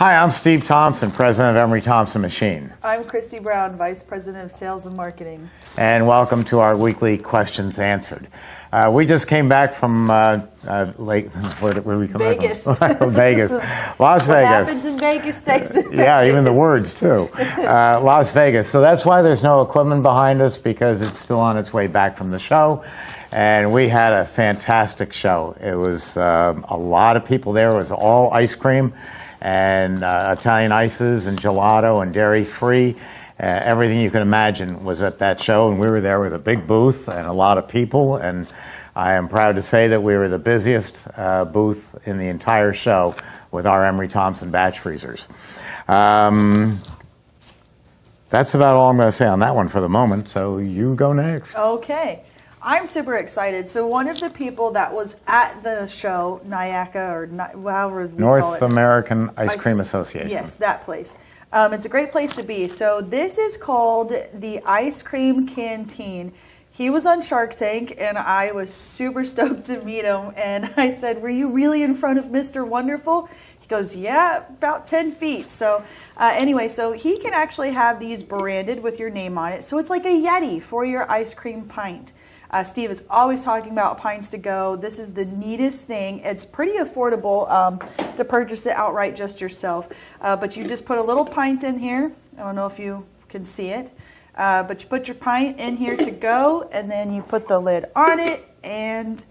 Hi, I'm Steve Thompson, President of Emery Thompson Machine. I'm Christi Brown, Vice President of Sales and Marketing. And welcome to our weekly Questions Answered. We just came back from where did we come Vegas. back from? Vegas. Las What Vegas. happens in Vegas stays in Vegas. Yeah, even the words too. Las Vegas. So that's why there's no equipment behind us, because it's still on its way back from the show. And we had a fantastic show. It was a lot of people there. It was all ice cream and Italian ices and gelato and dairy-free. Everything you can imagine was at that show, and we were there with a big booth and a lot of people, and I am proud to say that we were the busiest booth in the entire show with our Emery Thompson batch freezers. That's about all I'm going to say on that one for the moment, so you go next. Okay. I'm super excited. So one of the people that was at the show, NIACA, or however we call North it. American Ice Cream Association. Yes, that place. It's a great place to be. So this is called the Ice Cream Canteen. He was on Shark Tank, and I was super stoked to meet him. And I said, "Were you really in front of Mr. Wonderful?" He goes, "Yeah, about 10 feet." So anyway, so he can actually have these branded with your name on it. So it's like a Yeti for your ice cream pint. Steve is always talking about pints to go. This is the neatest thing. It's pretty affordable to purchase it outright just yourself. But you just put a little pint in here. I don't know if you can see it. But you put your pint in here to go, and then you put the lid on it, and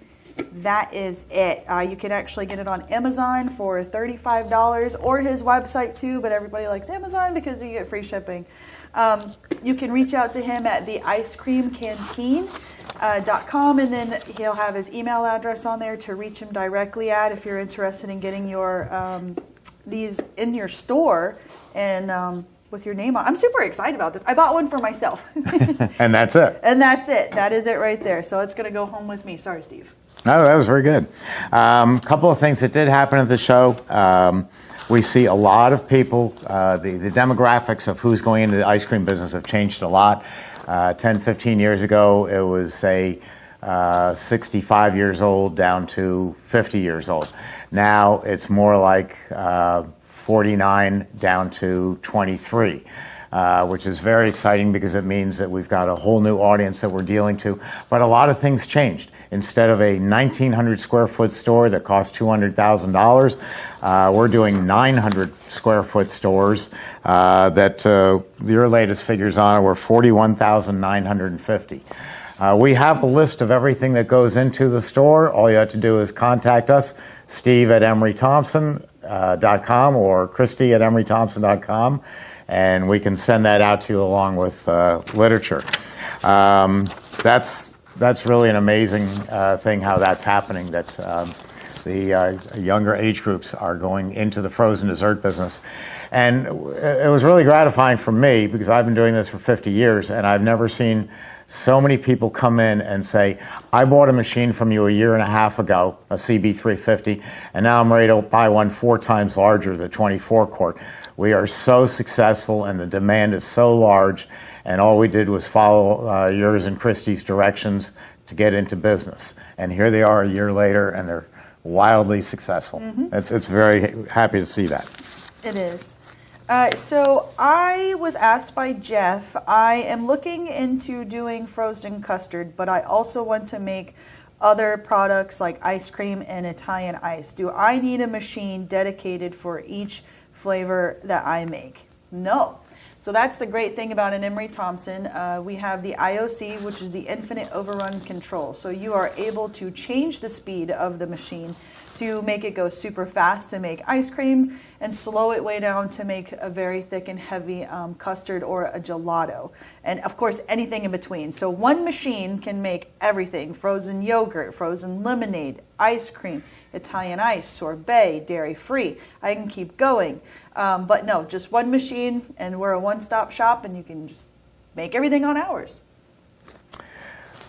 that is it. You can actually get it on Amazon for $35 or his website too, but everybody likes Amazon because you get free shipping. You can reach out to him at the icecreamcanteen.com, and then he'll have his email address on there to reach him directly at if you're interested in getting your these in your store and with your name on. I'm super excited about this. I bought one for myself. And that's it. And that's it. That is it right there. So it's going to go home with me. Sorry, Steve. No, that was very good. Couple of things that did happen at the show. We see a lot of people, the demographics of who's going into the ice cream business have changed a lot. 10, 15 years ago, it was, say, 65 years old down to 50 years old. Now it's more like 49 down to 23. Which is very exciting because it means that we've got a whole new audience that we're dealing to. But a lot of things changed. Instead of a 1,900 square foot store that costs $200,000, we're doing 900 square foot stores that your latest figures on were 41,950. We have a list of everything that goes into the store. All you have to do is contact us, Steve at emerythompson.com or Christi at emerythompson.com. And we can send that out to you along with literature. That's really an amazing thing how that's happening, that the younger age groups are going into the frozen dessert business. And it was really gratifying for me because I've been doing this for 50 years and I've never seen so many people come in and say, "I bought a machine from you a year and a half ago, a CB350, and now I'm ready to buy one 4 times larger, the 24 quart. We are so successful and the demand is so large, and all we did was follow yours and Christie's directions to get into business. And here they are a year later and they're wildly successful. Mm-hmm. It's very happy to see that. It is. So I was asked by Jeff, I am looking into doing frozen custard, but I also want to make other products like ice cream and Italian ice. Do I need a machine dedicated for each flavor that I make? No. So that's the great thing about an Emery Thompson. We have the IOC, which is the infinite overrun control. So you are able to change the speed of the machine to make it go super fast to make ice cream and slow it way down to make a very thick and heavy custard or a gelato. And of course, anything in between. So one machine can make everything: frozen yogurt, frozen lemonade, ice cream, Italian ice, sorbet, dairy-free. I can keep going. But no, just one machine, and we're a one-stop shop, and you can just make everything on ours.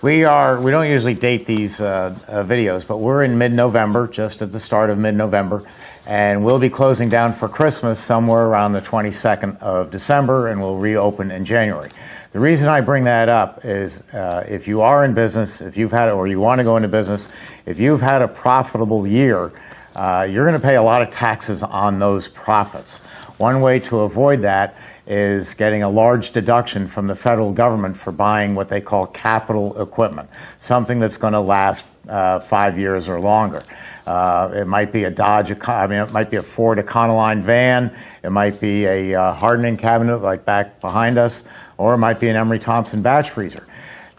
We don't usually date these videos, but we're in mid-November, just at the start of mid-November, and we'll be closing down for Christmas somewhere around the 22nd of December, and we'll reopen in January. The reason I bring that up is if you are in business, if you've had, or you want to go into business, if you've had a profitable year, you're going to pay a lot of taxes on those profits. One way to avoid that is getting a large deduction from the federal government for buying what they call capital equipment, something that's going to last 5 years or longer. It might be a it might be a Ford Econoline van, it might be a hardening cabinet like back behind us, or it might be an Emery Thompson batch freezer.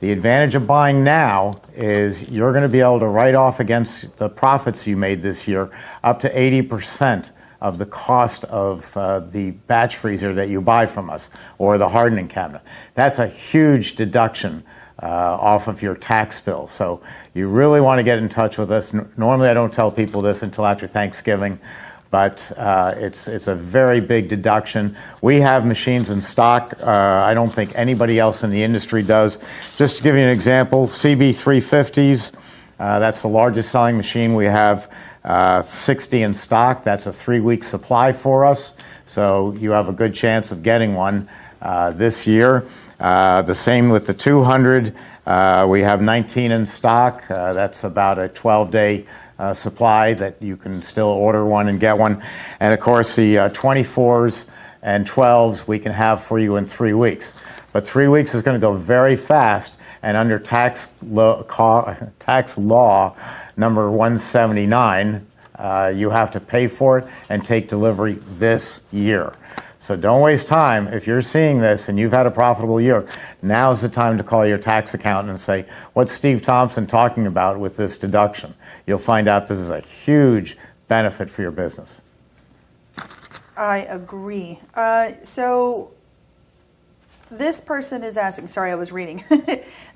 The advantage of buying now is you're going to be able to write off against the profits you made this year up to 80% of the cost of the batch freezer that you buy from us, or the hardening cabinet. That's a huge deduction off of your tax bill. So you really want to get in touch with us. Normally I don't tell people this until after Thanksgiving, but it's a very big deduction. We have machines in stock. I don't think anybody else in the industry does. Just to give you an example, CB350s, that's the largest selling machine. We have 60 in stock. That's a 3-week supply for us. So you have a good chance of getting one this year. The same with the 200. We have 19 in stock. That's about a 12-day supply that you can still order one and get one. And of course, the 24s and 12s we can have for you in 3 weeks. But 3 weeks is going to go very fast, and under tax law number 179, you have to pay for it and take delivery this year. So don't waste time. If you're seeing this and you've had a profitable year, now's the time to call your tax accountant and say, what's Steve Thompson talking about with this deduction? You'll find out this is a huge benefit for your business. I agree. So this person is asking, sorry, I was reading.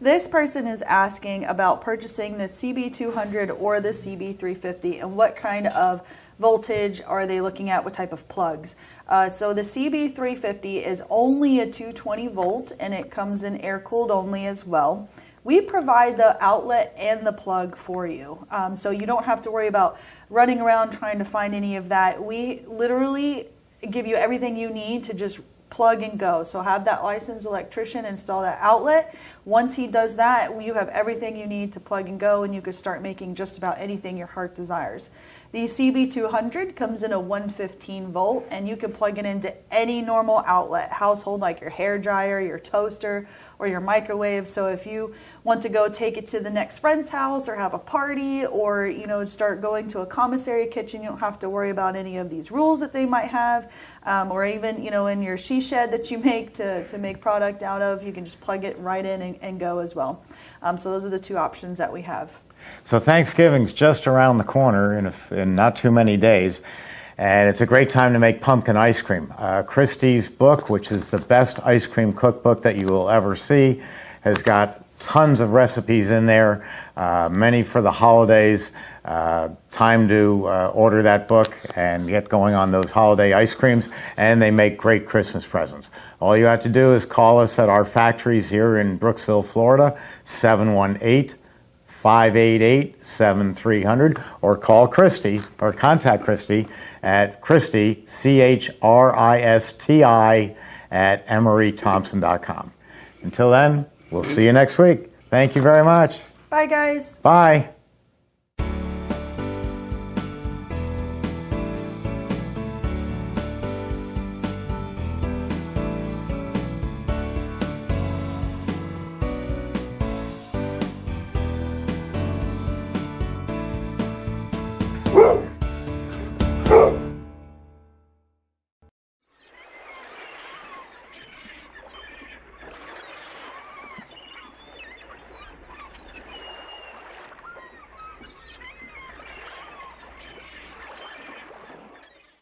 This person is asking about purchasing the CB200 or the CB350 and what kind of voltage are they looking at, what type of plugs. So the CB350 is only a 220 volt and it comes in air cooled only as well. We provide the outlet and the plug for you. So you don't have to worry about running around trying to find any of that. We literally give you everything you need to just plug and go. So have that licensed electrician install that outlet. Once he does that, you have everything you need to plug and go, and you can start making just about anything your heart desires. The CB200 comes in a 115 volt, and you can plug it into any normal outlet, household, like your hair dryer, your toaster, or your microwave. So if you want to go take it to the next friend's house or have a party, or start going to a commissary kitchen, you don't have to worry about any of these rules that they might have, or even in your she shed that you make to make product out of, you can just plug it right in and go as well. So those are the two options that we have. So Thanksgiving's just around the corner in not too many days, and it's a great time to make pumpkin ice cream. Christi's book, which is the best ice cream cookbook that you will ever see, has got tons of recipes in there, many for the holidays. Time to order that book and get going on those holiday ice creams, and they make great Christmas presents. All you have to do is call us at our factories here in Brooksville, Florida, 718-588-7300, or call Christi, or contact Christi at Christi, CHRISTI, at emerythompson.com. Until then, we'll see you next week. Thank you very much. Bye, guys. Bye.